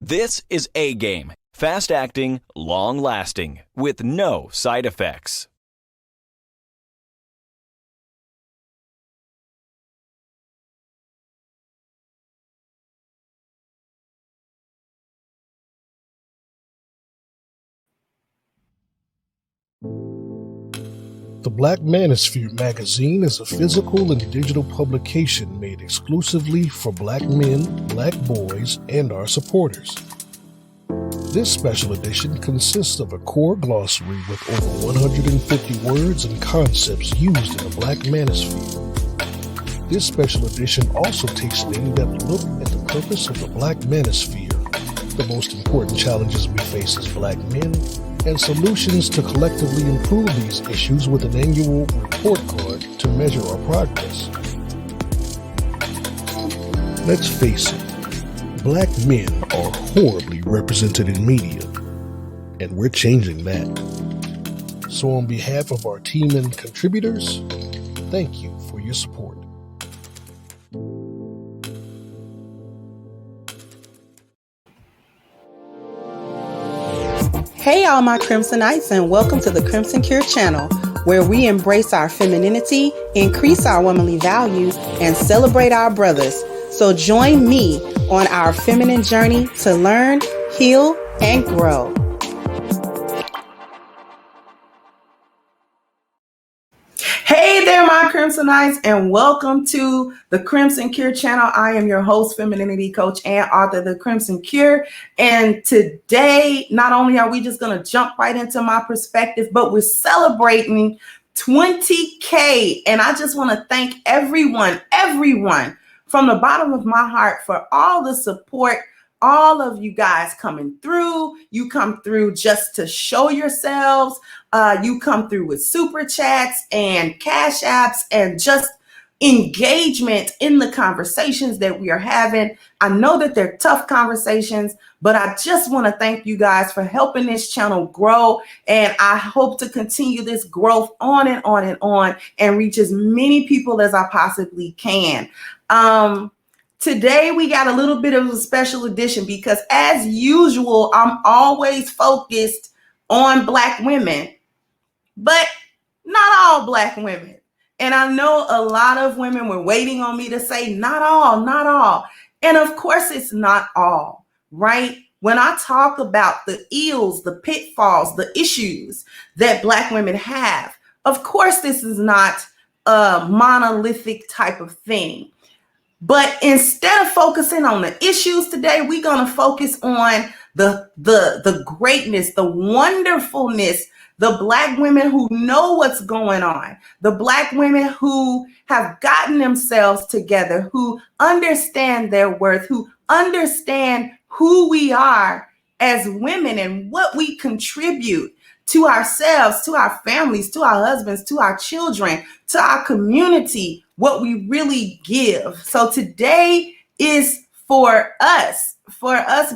This is A-Game, fast-acting, long-lasting, with no side effects. The Black Manosphere magazine is a physical and digital publication made exclusively for Black men, Black boys, and our supporters. This special edition consists of a core glossary with over 150 words and concepts used in the Black Manosphere. This special edition also takes an in-depth look at the purpose of the Black Manosphere, the most important challenges we face as Black men, and solutions to collectively improve these issues with an annual report card to measure our progress. Let's face it, Black men are horribly represented in media, and we're changing that. So on behalf of our team and contributors, thank you for your support. Hey all my Crimsonites, and welcome to the Crimson Cure channel, where we embrace our femininity, increase our womanly values, and celebrate our brothers. So join me on our feminine journey to learn, heal, and grow. Hey there, my Crimsonites, and welcome to the Crimson Cure channel. I am your host, femininity coach, and author of the Crimson Cure. And today, not only are we just going to jump right into my perspective, but we're celebrating 20K. And I just want to thank everyone from the bottom of my heart for all the support. All of you guys coming through. You come through just to show yourselves. You come through with super chats and cash apps and just engagement in the conversations that we are having. I know that they're tough conversations, but I just want to thank you guys for helping this channel grow. And I hope to continue this growth on and on and on and reach as many people as I possibly can. Today, we got a little bit of a special edition because, as usual, I'm always focused on Black women, but not all Black women. And I know a lot of women were waiting on me to say, not all, not all. And of course, it's not all, right? When I talk about the ills, the pitfalls, the issues that Black women have, of course, this is not a monolithic type of thing. But instead of focusing on the issues today, we're going to focus on the greatness, the wonderfulness, the Black women who know what's going on, the Black women who have gotten themselves together, who understand their worth, who understand who we are as women and what we contribute to ourselves, to our families, to our husbands, to our children, to our community, what we really give. So today is for us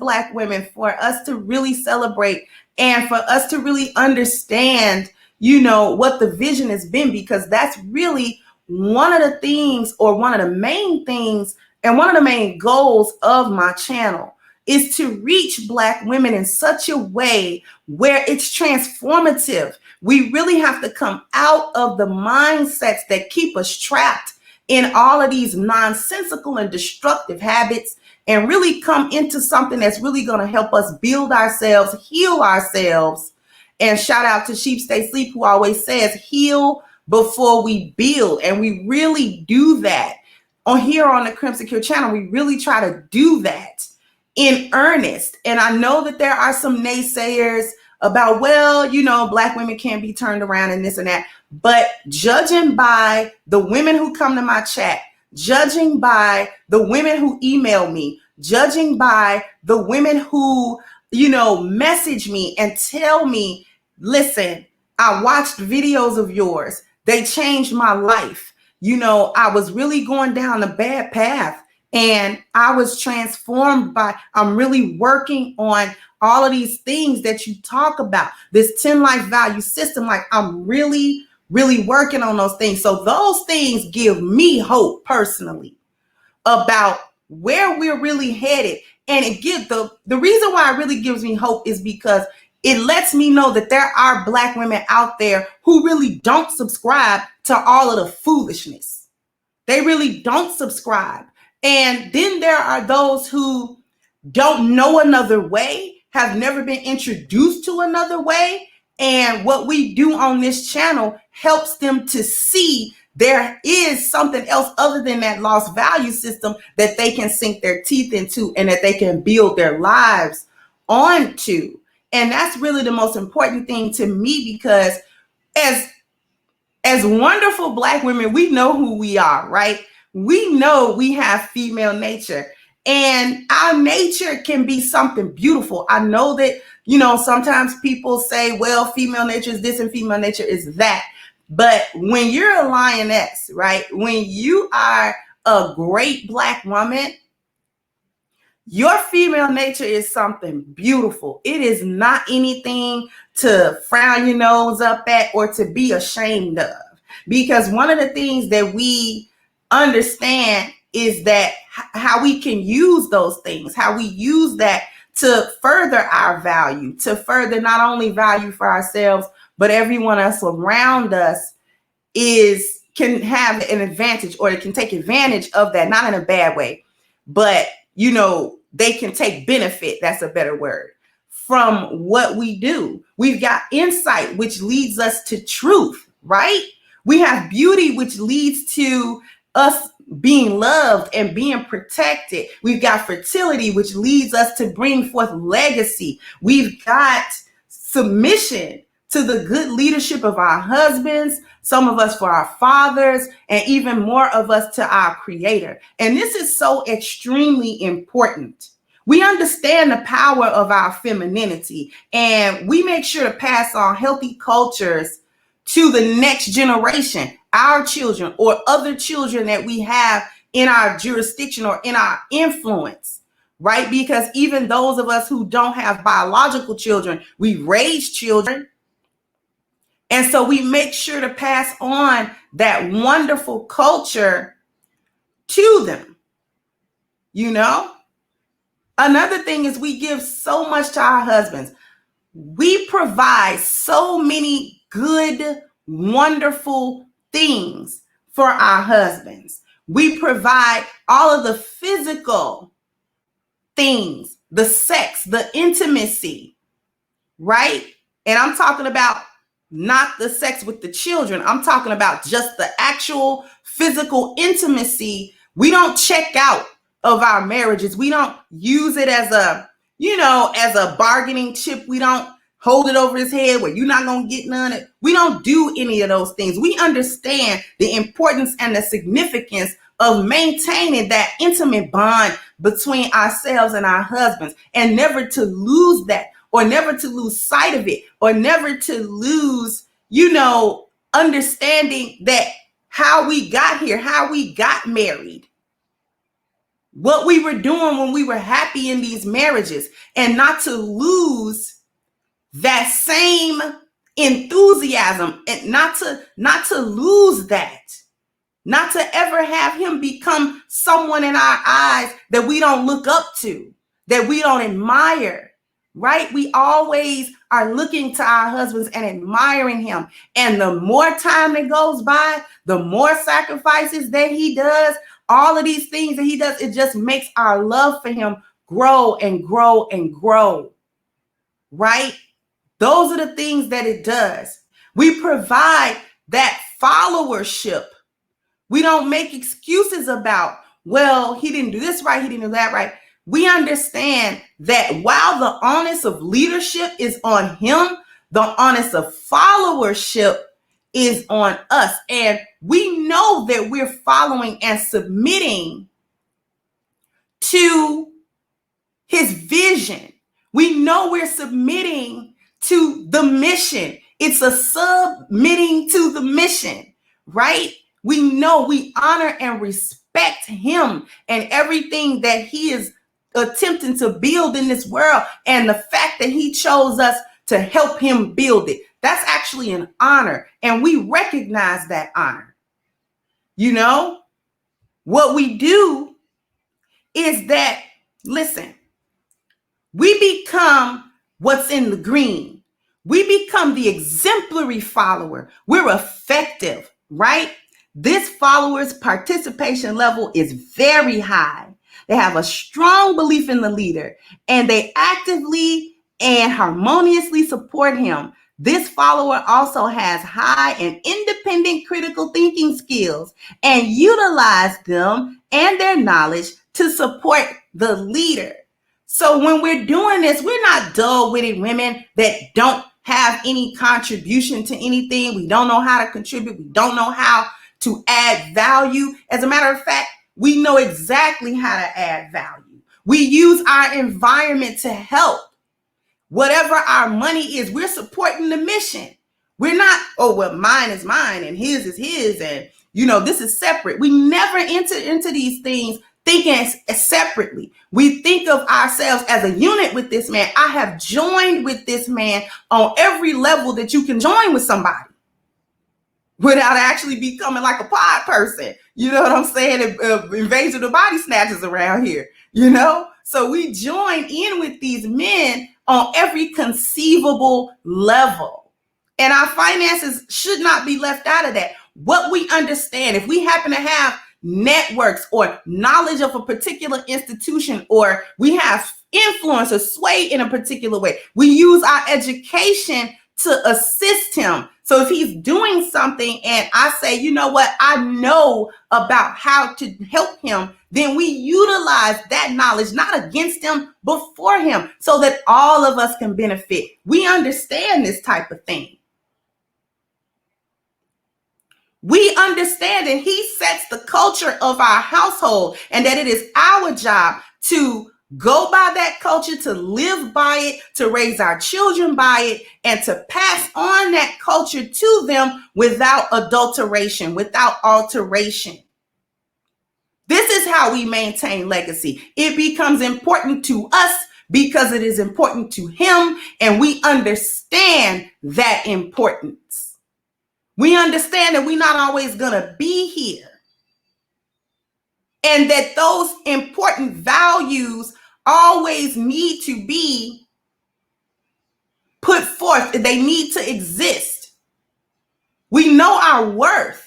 Black women, for us to really celebrate and for us to really understand, what the vision has been, because that's really one of the things, or one of the main things, and one of the main goals of my channel is to reach Black women in such a way where it's transformative. We really have to come out of the mindsets that keep us trapped in all of these nonsensical and destructive habits and really come into something that's really going to help us build ourselves, heal ourselves. And shout out to Sheep Stay Sleep, who always says, heal before we build. And we really do that. Here on the Crimson Cure channel, we really try to do that in earnest. And I know that there are some naysayers about, Black women can't be turned around and this and that. But judging by the women who come to my chat, judging by the women who email me, judging by the women who, message me and tell me, listen, I watched videos of yours. They changed my life. I was really going down a bad path and I was transformed I'm really working on all of these things that you talk about, this 10 life value system. Like, I'm really working on those things. So those things give me hope personally about where we're really headed And it gives the reason why it really gives me hope is because it lets me know that there are Black women out there who really don't subscribe to all of the foolishness. They really don't subscribe. And then there are those who don't know another way, have never been introduced to another way. And what we do on this channel helps them to see there is something else other than that lost value system that they can sink their teeth into and that they can build their lives onto. And that's really the most important thing to me, because as wonderful Black women, we know who we are, right? We know we have female nature, and our nature can be something beautiful. I know that, sometimes people say, well, female nature is this and female nature is that. But when you're a lioness, right? When you are a great Black woman, your female nature is something beautiful. It is not anything to frown your nose up at or to be ashamed of. Because one of the things that we understand is that how we can use those things, how we use that to further our value, to further not only value for ourselves, but everyone else around us can have an advantage, or it can take advantage of that, not in a bad way, but they can take benefit, that's a better word, from what we do. We've got insight, which leads us to truth, right? We have beauty, which leads to us being loved and being protected. We've got fertility, which leads us to bring forth legacy. We've got submission to the good leadership of our husbands, some of us for our fathers, and even more of us to our Creator. And this is so extremely important. We understand the power of our femininity, and we make sure to pass on healthy cultures to the next generation, our children or other children that we have in our jurisdiction or in our influence, right? Because even those of us who don't have biological children, we raise children. And so we make sure to pass on that wonderful culture to them. Another thing is we give so much to our husbands. We provide so many good, wonderful things for our husbands. We provide all of the physical things, the sex, the intimacy, right? And I'm talking about not the sex with the children. I'm talking about just the actual physical intimacy. We don't check out of our marriages. We don't use it as a bargaining chip. We don't hold it over his head where you're not going to get none. We don't do any of those things. We understand the importance and the significance of maintaining that intimate bond between ourselves and our husbands, and never to lose that, or never to lose sight of it, or never to lose, understanding that how we got here, how we got married, what we were doing when we were happy in these marriages, and not to lose that same enthusiasm, and not to lose that, not to ever have him become someone in our eyes that we don't look up to, that we don't admire, right? We always are looking to our husbands and admiring him. And the more time that goes by, the more sacrifices that he does, all of these things that he does, it just makes our love for him grow and grow and grow, right? Those are the things that it does. We provide that followership. We don't make excuses about, well, he didn't do this right, he didn't do that right. We understand that while the onus of leadership is on him, the onus of followership is on us. And we know that we're following and submitting to his vision. We know we're submitting to the mission. It's a submitting to the mission, right? We know we honor and respect him and everything that he is attempting to build in this world, and the fact that he chose us to help him build it. That's actually an honor, and we recognize that honor. You know, what we do is that, listen, We become what's in the green. We become the exemplary follower. We're effective, right? This follower's participation level is very high. They have a strong belief in the leader, and they actively and harmoniously support him. This follower also has high and independent critical thinking skills and utilize them and their knowledge to support the leader. So when we're doing this, we're not dull-witted women that don't have any contribution to anything. We don't know how to contribute. We don't know how to add value. As a matter of fact, we know exactly how to add value. We use our environment to help. Whatever our money is, we're supporting the mission. We're not, oh, well, mine is mine and his is his, and this is separate. We never enter into these things thinking separately. We think of ourselves as a unit with this man. I have joined with this man on every level that you can join with somebody without actually becoming like a pod person. You know what I'm saying? Invasion of the body snatchers around here, So we join in with these men on every conceivable level. And our finances should not be left out of that. What we understand, if we happen to have networks or knowledge of a particular institution, or we have influence or sway in a particular way, we use our education to assist him. So if he's doing something and I say, you know what, I know about how to help him, then we utilize that knowledge, not against him, but for him, so that all of us can benefit. We understand this type of thing. We understand that he sets the culture of our household, and that it is our job to go by that culture, to live by it, to raise our children by it, and to pass on that culture to them without adulteration, without alteration. This is how we maintain legacy. It becomes important to us because it is important to him, and we understand that importance. We understand that we're not always going to be here, and that those important values always need to be put forth. They need to exist. We know our worth.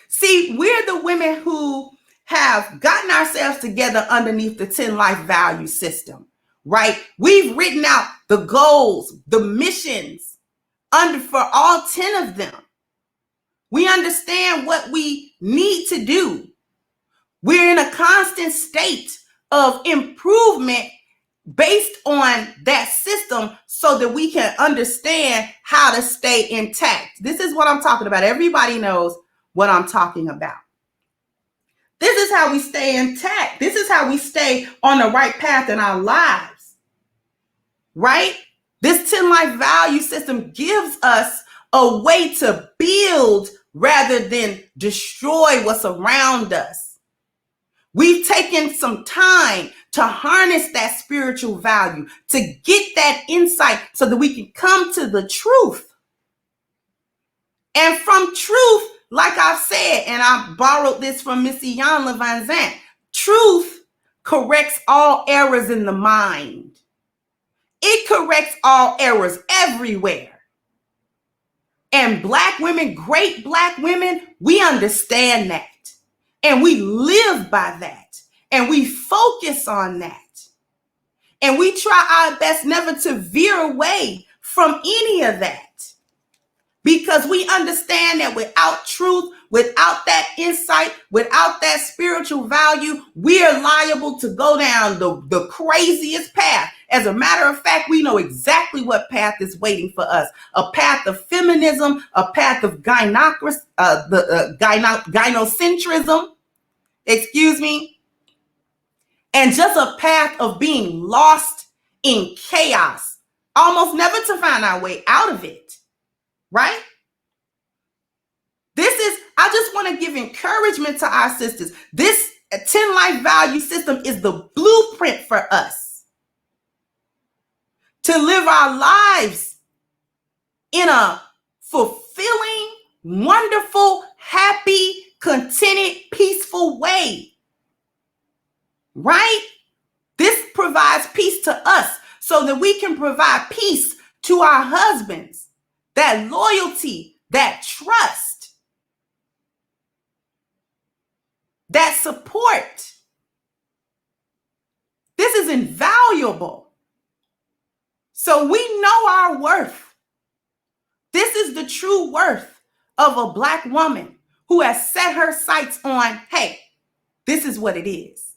See, we're the women who have gotten ourselves together underneath the 10 life value system, right? We've written out the goals, the missions for all 10 of them. We understand what we need to do. We're in a constant state of improvement based on that system so that we can understand how to stay intact. This is what I'm talking about. Everybody knows what I'm talking about. This is how we stay intact. This is how we stay on the right path in our lives, right? This 10 life value system gives us a way to build rather than destroy what's around us. We've taken some time to harness that spiritual value, to get that insight so that we can come to the truth. And from truth, like I've said, and I borrowed this from Missy Iyanla Vanzant, truth corrects all errors in the mind. It corrects all errors everywhere. And Black women, great Black women, we understand that. And we live by that. And we focus on that. And we try our best never to veer away from any of that. Because we understand that without truth, without that insight, without that spiritual value, we are liable to go down the craziest path. As a matter of fact, we know exactly what path is waiting for us. A path of feminism, a path of gynocracy, gynocentrism, and just a path of being lost in chaos, almost never to find our way out of it, right? I just want to give encouragement to our sisters. This 10 life value system is the blueprint for us to live our lives in a fulfilling, wonderful, happy, contented, peaceful way, right? This provides peace to us so that we can provide peace to our husbands. That loyalty, that trust, that support. This is invaluable. So we know our worth. This is the true worth of a Black woman who has set her sights on, hey, this is what it is.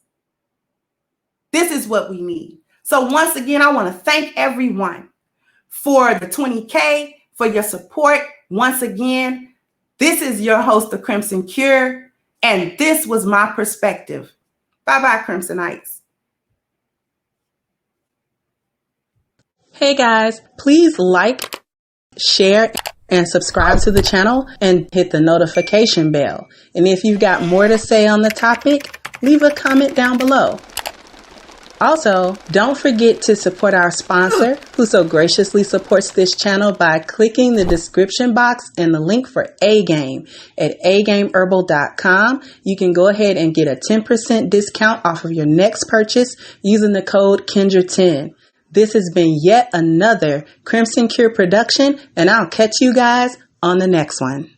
This is what we need. So once again, I want to thank everyone for the 20K, for your support. Once again, this is your host, The Crimson Cure, and this was my perspective. Bye-bye, Crimsonites. Hey guys, please like, share, and subscribe to the channel and hit the notification bell. And if you've got more to say on the topic, leave a comment down below. Also, don't forget to support our sponsor who so graciously supports this channel by clicking the description box and the link for A-Game at agameherbal.com. You can go ahead and get a 10% discount off of your next purchase using the code Kendra10. This has been yet another Crimson Cure production, and I'll catch you guys on the next one.